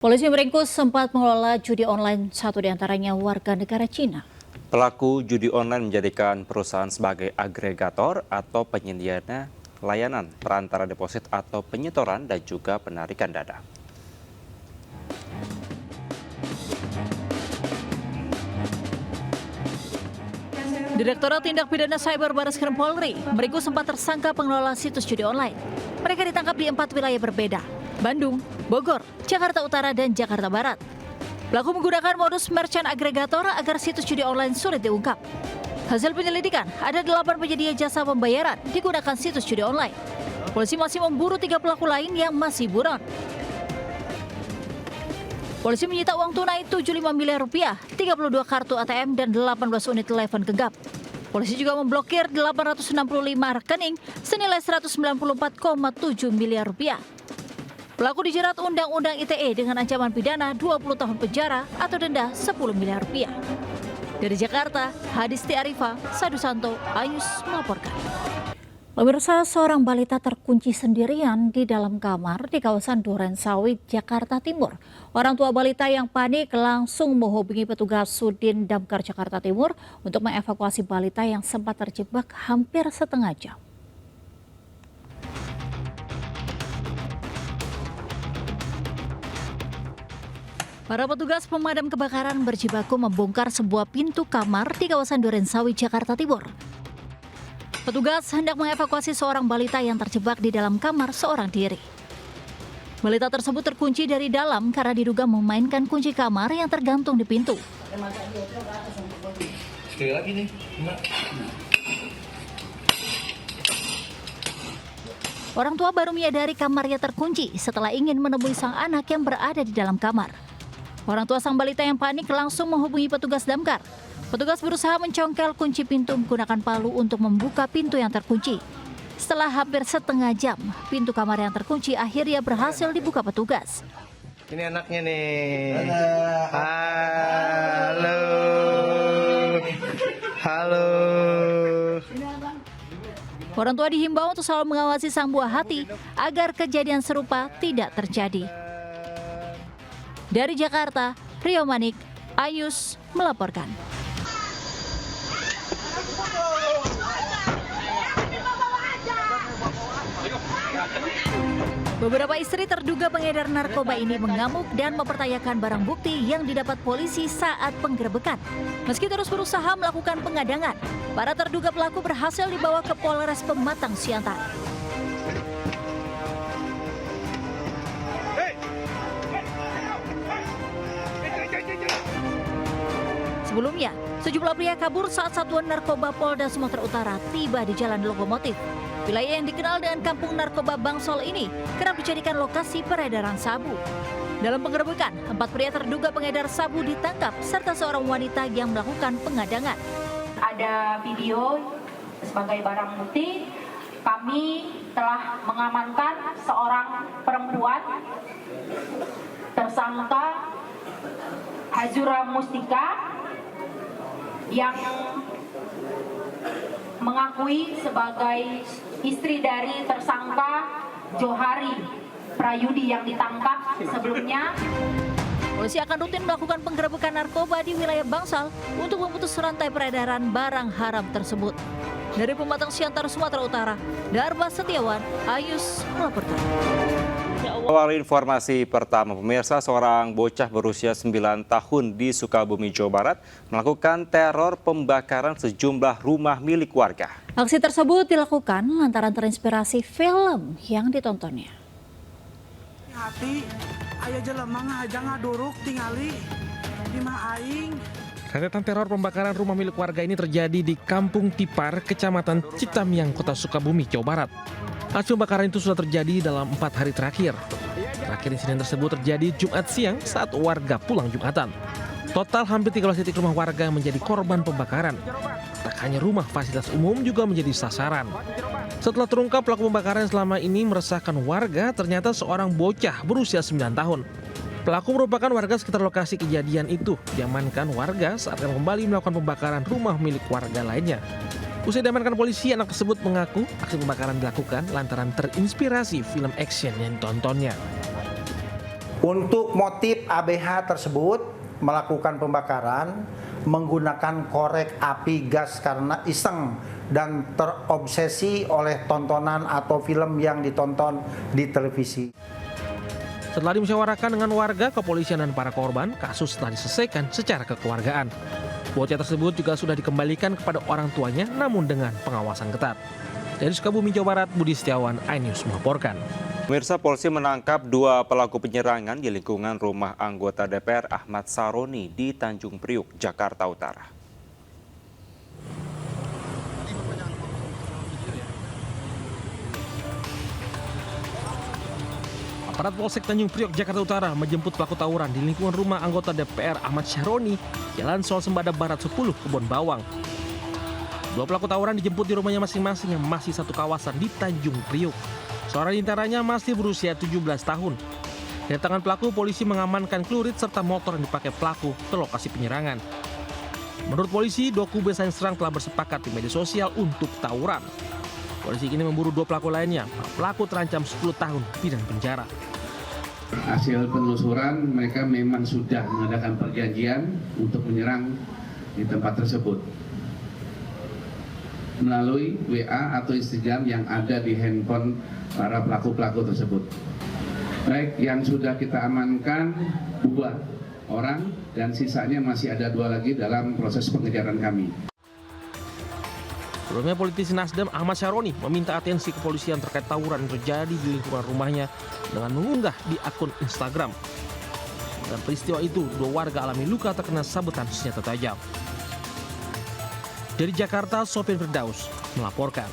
Polisi meringkus sempat mengelola judi online, satu diantaranya warga negara Cina. Pelaku judi online menjadikan perusahaan sebagai agregator atau penyedia layanan perantara deposit atau penyetoran dan juga penarikan dana. Direktorat Tindak Pidana Cyber Barreskrim Polri meringkus sempat tersangka pengelola situs judi online. Mereka ditangkap di 4 wilayah berbeda: Bandung, Bogor, Jakarta Utara, dan Jakarta Barat. Pelaku menggunakan modus merchant agregator agar situs judi online sulit diungkap. Hasil penyelidikan, ada 8 penyedia jasa pembayaran digunakan situs judi online. Polisi masih memburu 3 pelaku lain yang masih buron. Polisi menyita uang tunai Rp75 miliar, 32 kartu ATM, dan 18 unit telepon genggam. Polisi juga memblokir 865 rekening senilai Rp194,7 miliar. Pelaku dijerat Undang-Undang ITE dengan ancaman pidana 20 tahun penjara atau denda Rp10 miliar. Dari Jakarta, Hadisti Arifa, Sadu Santo, Ayus melaporkan. Pemirsa, seorang balita terkunci sendirian di dalam kamar di kawasan Duren Sawit, Jakarta Timur. Orang tua balita yang panik langsung menghubungi petugas Sudin Damkar Jakarta Timur untuk mengevakuasi balita yang sempat terjebak hampir setengah jam. Para petugas pemadam kebakaran berjibaku membongkar sebuah pintu kamar di kawasan Duren Sawit, Jakarta Timur. Petugas hendak mengevakuasi seorang balita yang terjebak di dalam kamar seorang diri. Balita tersebut terkunci dari dalam karena diduga memainkan kunci kamar yang tergantung di pintu. Sekali lagi nih. Orang tua baru menyadari kamarnya terkunci setelah ingin menemui sang anak yang berada di dalam kamar. Orang tua sang balita yang panik langsung menghubungi petugas damkar. Petugas berusaha mencongkel kunci pintu menggunakan palu untuk membuka pintu yang terkunci. Setelah hampir setengah jam, pintu kamar yang terkunci akhirnya berhasil dibuka petugas. Ini anaknya nih. Halo. Halo. Orang tua dihimbau untuk selalu mengawasi sang buah hati agar kejadian serupa tidak terjadi. Dari Jakarta, Rio Manik, Ayus melaporkan. Beberapa istri terduga pengedar narkoba ini mengamuk dan mempertanyakan barang bukti yang didapat polisi saat penggerebekan. Meski terus berusaha melakukan pengadangan, para terduga pelaku berhasil dibawa ke Polres Pematang Siantar. Sebelumnya, sejumlah pria kabur saat Satuan Narkoba Polda Sumatera Utara tiba di Jalan Lokomotif. Wilayah yang dikenal dengan Kampung Narkoba Bangsol ini kerap dijadikan lokasi peredaran sabu. Dalam penggerebekan, 4 pria terduga pengedar sabu ditangkap serta seorang wanita yang melakukan pengadangan. Ada video sebagai barang bukti. Kami telah mengamankan seorang perempuan tersangka Hazura Mustika yang mengakui sebagai istri dari tersangka Johari Prayudi yang ditangkap sebelumnya. Polisi akan rutin melakukan penggerebekan narkoba di wilayah Bangsal untuk memutus rantai peredaran barang haram tersebut. Dari Pematang Siantar, Sumatera Utara, Darba Setiawan, Ayus melaporkan. Awal informasi pertama, pemirsa, seorang bocah berusia 9 tahun di Sukabumi, Jawa Barat melakukan teror pembakaran sejumlah rumah milik warga. Aksi tersebut dilakukan lantaran terinspirasi film yang ditontonnya. Hati, aya jelema ngajang ngaduruk tingali di mah aing. Rentetan teror pembakaran rumah milik warga ini terjadi di Kampung Tipar, Kecamatan Citamiang, Kota Sukabumi, Jawa Barat. Aksi pembakaran itu sudah terjadi dalam 4 hari terakhir. Terakhir insiden tersebut terjadi Jumat siang saat warga pulang Jumatan. Total hampir 13 titik rumah warga menjadi korban pembakaran. Tak hanya rumah, fasilitas umum juga menjadi sasaran. Setelah terungkap pelaku pembakaran selama ini meresahkan warga, ternyata seorang bocah berusia 9 tahun. Pelaku merupakan warga sekitar lokasi kejadian itu. Diamankan warga saat akan kembali melakukan pembakaran rumah milik warga lainnya. Usai diamankan polisi, anak tersebut mengaku aksi pembakaran dilakukan lantaran terinspirasi film action yang ditontonnya. Untuk motif ABH tersebut melakukan pembakaran menggunakan korek api gas karena iseng dan terobsesi oleh tontonan atau film yang ditonton di televisi. Setelah dimusyawarahkan dengan warga, kepolisian dan para korban, kasus telah diselesaikan secara kekeluargaan. Bocah tersebut juga sudah dikembalikan kepada orang tuanya namun dengan pengawasan ketat. Dari Sukabumi, Jawa Barat, Budi Setiawan, iNews melaporkan. Pemirsa, polisi menangkap 2 pelaku penyerangan di lingkungan rumah anggota DPR Ahmad Saroni di Tanjung Priuk, Jakarta Utara. Aparat Polsek Tanjung Priok, Jakarta Utara menjemput pelaku tawuran di lingkungan rumah anggota DPR Ahmad Saroni, Jalan Sol Sembada Barat 10, Kebon Bawang. 2 pelaku tawuran dijemput di rumahnya masing-masing yang masih satu kawasan di Tanjung Priok. Seorang di antaranya masih berusia 17 tahun. Dari tangan pelaku, polisi mengamankan celurit serta motor yang dipakai pelaku ke lokasi penyerangan. Menurut polisi, 2 kubu saling serang telah bersepakat di media sosial untuk tawuran. Polisi kini memburu 2 pelaku lainnya. Para pelaku terancam 10 tahun pidana penjara. Hasil penelusuran, mereka memang sudah mengadakan perjanjian untuk menyerang di tempat tersebut melalui WA atau Instagram yang ada di handphone para pelaku-pelaku tersebut. Baik, yang sudah kita amankan 2 orang dan sisanya masih ada 2 lagi dalam proses pengejaran kami. Sebelumnya, politisi Nasdem Ahmad Saroni meminta atensi kepolisian terkait tawuran yang terjadi di lingkungan rumahnya dengan mengunggah di akun Instagram. Dalam peristiwa itu, 2 warga alami luka terkena sabetan senjata tajam. Dari Jakarta, Sofyan Firdaus melaporkan.